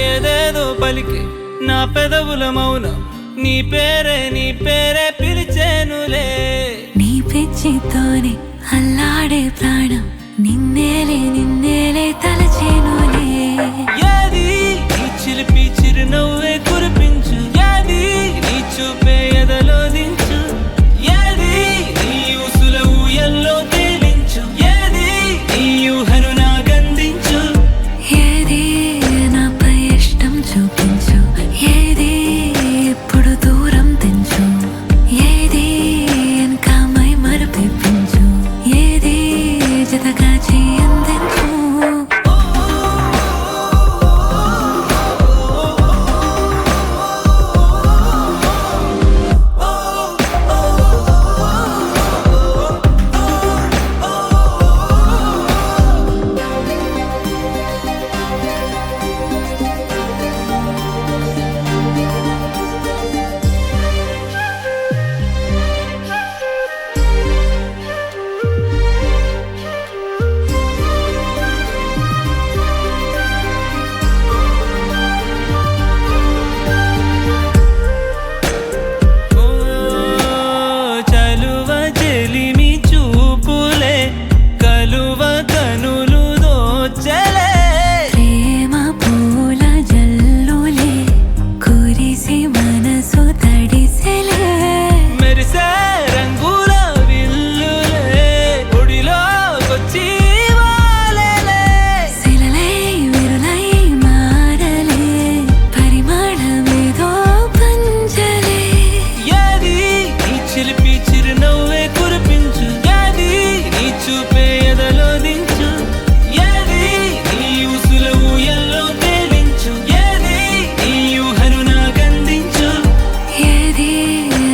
ఏదేదో పలికి నా పెదవుల మౌనం నీ పేరే పిలిచేనులే. నీ పిచ్చితోనే అల్లాడే ప్రాణం నిన్నేలే తలచేనులే. ఏది నీ చిలిపి చిరునవ్వే కురిపించు, ఏది నీ చూపే ఎదలో దించు, ఏది నీ ఊసుల ఊయల్లో తేలించు, ఏది నీ ఊహను నాగందించు. ఏది నాపై ఇష్టం చూపించు, ఏది ఎప్పుడు దూరం తెంచు, ఏది ఇంకా మై మరపించు, ఏది జతగా చేయందించు. చలువ చెలిమి చూపులే కలువ కనులు దోచలే. ప్రేమ పూల జల్లులే కురిసి మనసు తడిసెలే. మెరిసే రంగుల విల్లులే ఒడిలోకొచ్చి వాలేలే. శిలలై విరులై మారలే పరిమళమేదో పంచలే. ఏది నీ చిలిపి చిరునవ్వే కురిపించు, ఏది నీ చూపే ఎదలో దించు, ఏది నీ ఊసుల ఊయల్లో తేలించు, ఏది నీ ఊహను నాగందించు. ఏది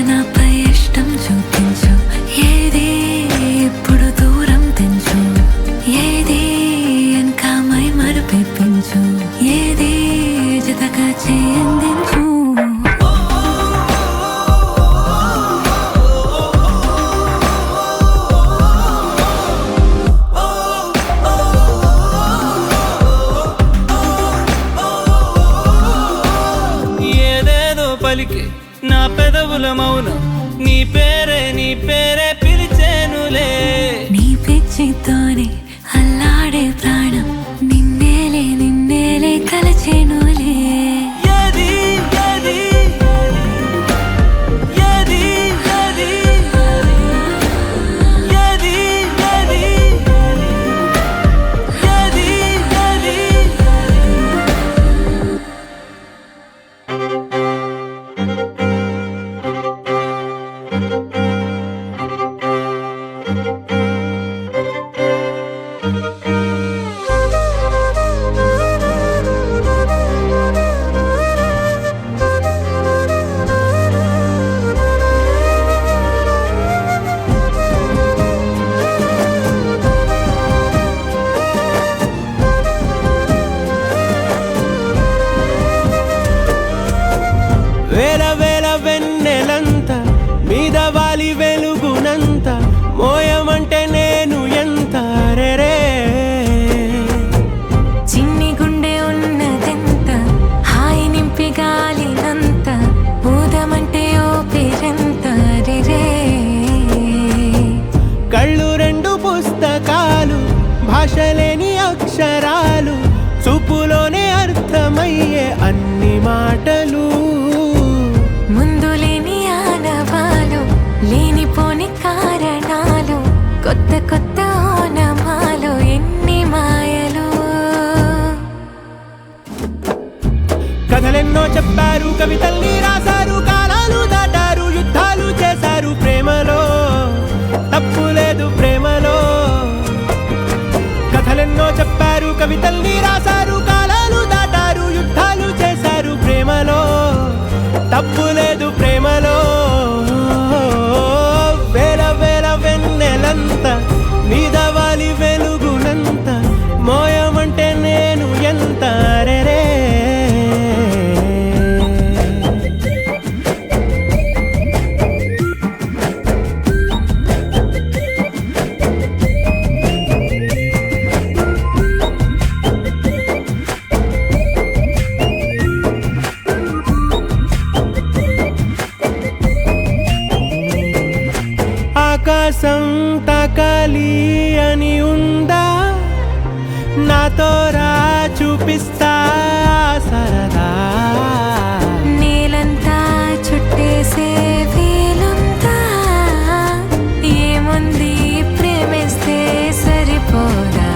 నాపై ఇష్టం చూపించు, ఏది ఎప్పుడు దూరం తెంచు, ఏది ఇంకా మై మరపించు, ఏది జతగా చేయందించు. ఏదేదో పలికి నా పెదవుల మౌనం నీ పేరే పిలిచేనులే. నీ పిచ్చితోనే అల్లాడే ప్రాణం నిన్నేలే తలచేనులే. ఏది ఏది ఏది ఏది ఏది ఏది ఏది ఏది వేల వేల వెన్నెలంత మీద వాలి వెలుగునంత మోయమంటే నేను ఎంత రే. చిన్ని గుండె ఉన్నదెంత హాయి నింపి గాలినంత ఊదమంటే ఓ పేరెంత రే. కళ్ళు రెండు పుస్తకాలు భాషలేని అక్షరాలు చూపులోనే అర్థమయ్యే అన్ని మాటలు. ముందు లేని ఆనవాలు లేనిపోని కారణాలు కొత్త కొత్త ఓనమాలు ఎన్ని మాయలు. కథలెన్నో చెప్పారు, కవితల్ని రాశారు, కాలాలు దాటారు, యుద్ధాలు చేశారు ప్రేమలో, తప్పు లేదు ప్రేమలో. కథలెన్నో చెప్పారు, కవితల్ని రాశారు, కాలాలు దాటారు, యుద్ధాలు చేశారు ప్రేమలో, తప్పు లేదు ప్రేమలో. వేల వేల వెన్నెలంత మీద వాలి వెలుగునంత మోయమంటే నేను ఎంత రే. కోసం తాకాలి అని ఉందా నాతో రా చూపిస్తా సరదా నేలంతా చుట్టేసే వీలుందా ఏముంది ప్రేమిస్తే సరిపోదా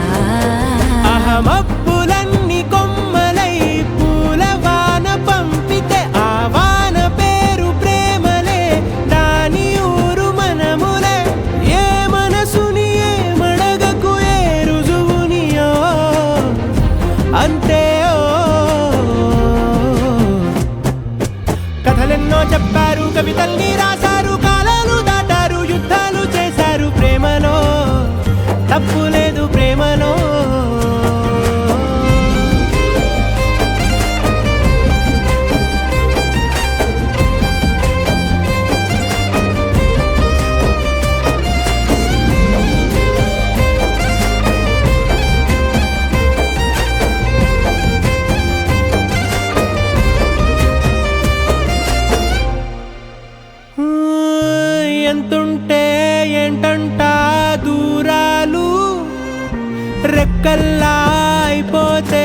అహమప్పులన్నీ కొమ్మలై పూలవాన పంపితే ఆ వాన పేరు ప్రేమలే దాని ఊరు మనములే ఏ మనసుని ఏ మడగకు ఏ రుజువునియో అంతే కథలెన్నో చెప్పారు కవితల్ని రాశారు కాలాలు దాటారు యుద్ధాలు చేశారు ప్రేమలో తప్పు లేదు ప్రేమలో ఎంతుంటే ఏంటంట దూరాలు రెక్కల్లా అయిపోతే